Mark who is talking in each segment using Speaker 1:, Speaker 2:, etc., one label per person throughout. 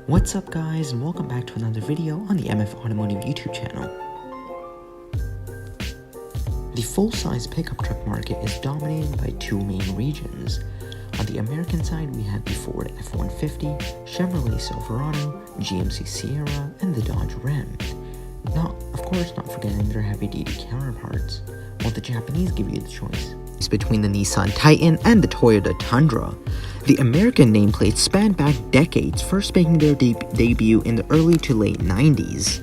Speaker 1: What's up guys, and welcome back to another video on the MF Automotive YouTube channel. The full-size pickup truck market is dominated by two main regions. On the American side, we have the Ford F-150, Chevrolet Silverado, GMC Sierra, and the Dodge Ram. Of course, not forgetting their heavy-duty counterparts, while the Japanese give you the choice. It's between the Nissan Titan and the Toyota Tundra. The American nameplates span back decades, first making their debut in the early to late 90s,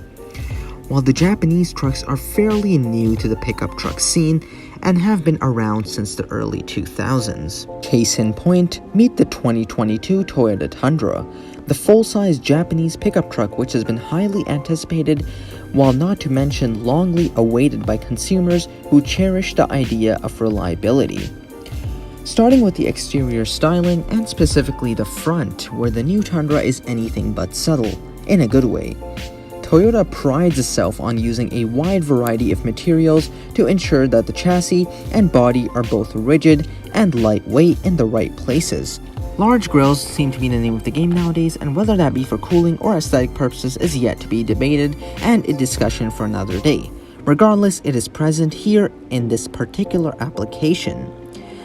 Speaker 1: while the Japanese trucks are fairly new to the pickup truck scene and have been around since the early 2000s. Case in point, meet the 2022 Toyota Tundra, the full-size Japanese pickup truck which has been highly anticipated, while not to mention longly awaited by consumers who cherish the idea of reliability. Starting with the exterior styling and specifically the front, where the new Tundra is anything but subtle, in a good way. Toyota prides itself on using a wide variety of materials to ensure that the chassis and body are both rigid and lightweight in the right places. Large grills seem to be the name of the game nowadays, and whether that be for cooling or aesthetic purposes is yet to be debated and a discussion for another day. Regardless, it is present here in this particular application.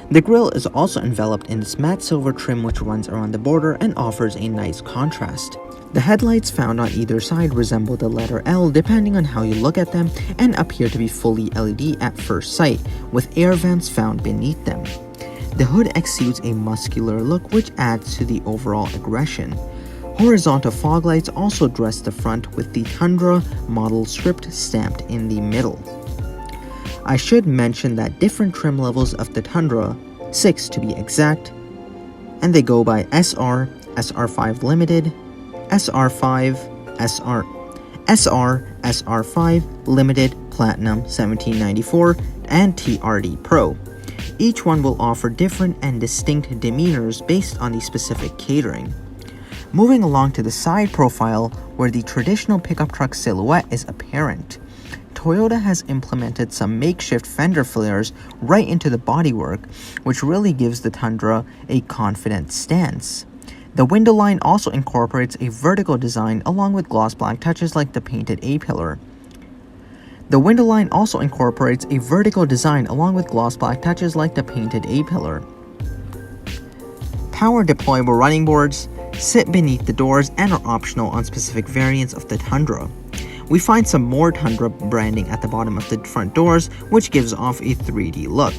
Speaker 1: The grille is also enveloped in this matte silver trim which runs around the border and offers a nice contrast. The headlights found on either side resemble the letter L depending on how you look at them and appear to be fully LED at first sight, with air vents found beneath them. The hood exudes a muscular look which adds to the overall aggression. Horizontal fog lights also dress the front with the Tundra model script stamped in the middle. I should mention that different trim levels of the Tundra, 6 to be exact, and they go by SR, SR5 Limited, SR5, SR5 Limited Platinum 1794, and TRD Pro. Each one will offer different and distinct demeanors based on the specific catering. Moving along to the side profile, where the traditional pickup truck silhouette is apparent, Toyota has implemented some makeshift fender flares right into the bodywork, which really gives the Tundra a confident stance. The window line also incorporates a vertical design along with gloss black touches like the painted A-pillar. Power deployable running boards sit beneath the doors and are optional on specific variants of the Tundra. We find some more Tundra branding at the bottom of the front doors, which gives off a 3D look.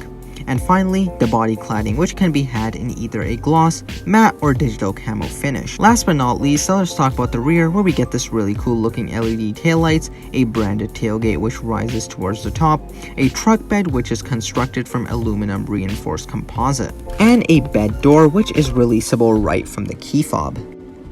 Speaker 1: And finally, the body cladding, which can be had in either a gloss, matte, or digital camo finish. Last but not least, let's talk about the rear, where we get this really cool looking LED taillights, a branded tailgate which rises towards the top, a truck bed which is constructed from aluminum reinforced composite, and a bed door which is releasable right from the key fob.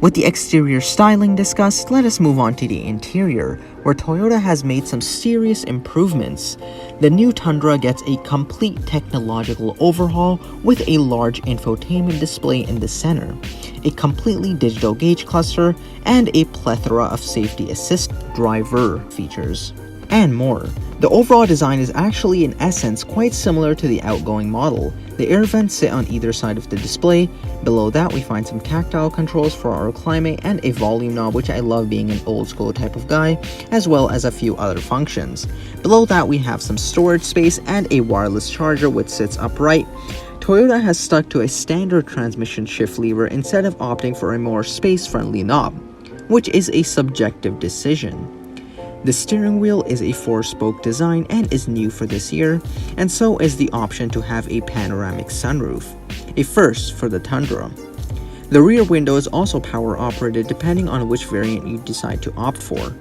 Speaker 1: With the exterior styling discussed, let us move on to the interior, where Toyota has made some serious improvements. The new Tundra gets a complete technological overhaul with a large infotainment display in the center, a completely digital gauge cluster, and a plethora of safety assist driver features, and more. The overall design is actually in essence quite similar to the outgoing model. The air vents sit on either side of the display. Below that we find some tactile controls for our climate and a volume knob, which I love being an old school type of guy, as well as a few other functions. Below that we have some storage space and a wireless charger which sits upright. Toyota has stuck to a standard transmission shift lever instead of opting for a more space-friendly knob, which is a subjective decision. The steering wheel is a 4-spoke design and is new for this year, and so is the option to have a panoramic sunroof, a first for the Tundra. The rear window is also power operated depending on which variant you decide to opt for.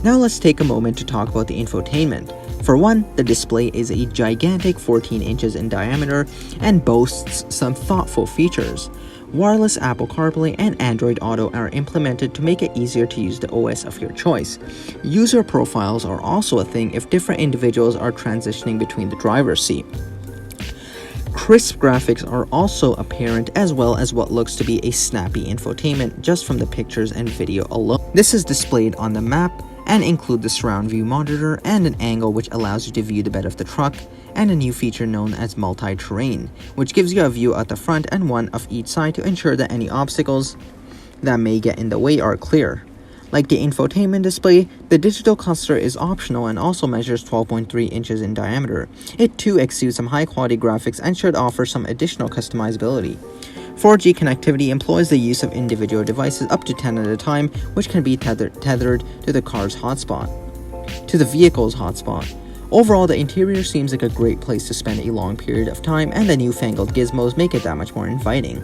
Speaker 1: Now let's take a moment to talk about the infotainment. For one, the display is a gigantic 14 inches in diameter and boasts some thoughtful features. Wireless Apple CarPlay and Android Auto are implemented to make it easier to use the OS of your choice. User profiles are also a thing if different individuals are transitioning between the driver's seat. Crisp graphics are also apparent, as well as what looks to be a snappy infotainment just from the pictures and video alone. This is displayed on the map and include the surround view monitor and an angle which allows you to view the bed of the truck, and a new feature known as multi-terrain, which gives you a view at the front and one of each side to ensure that any obstacles that may get in the way are clear. Like the infotainment display, the digital cluster is optional and also measures 12.3 inches in diameter. It too exudes some high-quality graphics and should offer some additional customizability. 4G connectivity employs the use of individual devices up to 10 at a time, which can be tethered to the vehicle's hotspot. Overall, the interior seems like a great place to spend a long period of time, and the newfangled gizmos make it that much more inviting.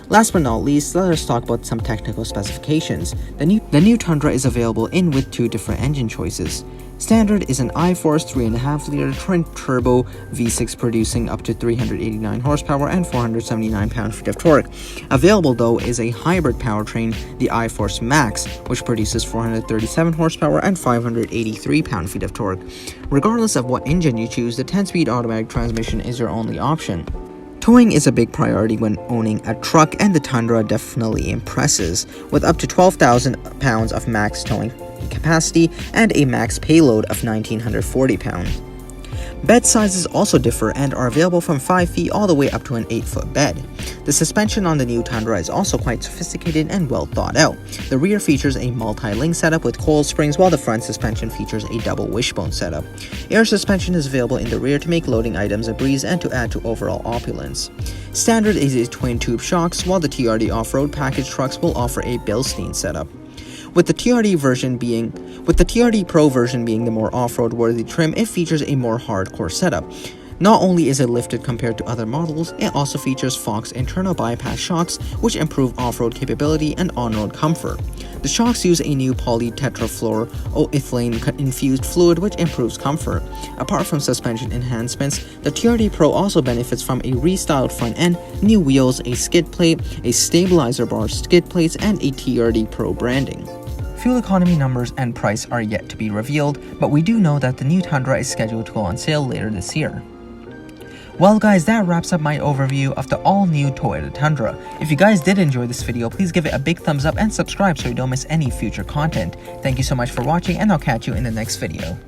Speaker 1: Last but not least, let us talk about some technical specifications. The new Tundra is available with two different engine choices. Standard is an iForce 3.5-liter twin-turbo V6 producing up to 389 horsepower and 479 pound-feet of torque. Available, though, is a hybrid powertrain, the iForce Max, which produces 437 horsepower and 583 pound-feet of torque. Regardless of what engine you choose, the 10-speed automatic transmission is your only option. Towing is a big priority when owning a truck, and the Tundra definitely impresses, with up to 12,000 pounds of max towing capacity and a max payload of 1,940 pounds. Bed sizes also differ and are available from 5 feet all the way up to an 8-foot bed. The suspension on the new Tundra is also quite sophisticated and well thought out. The rear features a multi-link setup with coil springs, while the front suspension features a double wishbone setup. Air suspension is available in the rear to make loading items a breeze and to add to overall opulence. Standard is a twin-tube shocks, while the TRD off-road package trucks will offer a Bilstein setup. With the TRD Pro version being the more off-road worthy trim, it features a more hardcore setup. Not only is it lifted compared to other models, it also features Fox internal bypass shocks, which improve off-road capability and on-road comfort. The shocks use a new polytetrafluoroethylene infused fluid, which improves comfort. Apart from suspension enhancements, the TRD Pro also benefits from a restyled front end, new wheels, a skid plate, a stabilizer bar skid plates, and a TRD Pro branding. Fuel economy numbers and price are yet to be revealed, but we do know that the new Tundra is scheduled to go on sale later this year. Well guys, that wraps up my overview of the all-new Toyota Tundra. If you guys did enjoy this video, please give it a big thumbs up and subscribe so you don't miss any future content. Thank you so much for watching, and I'll catch you in the next video.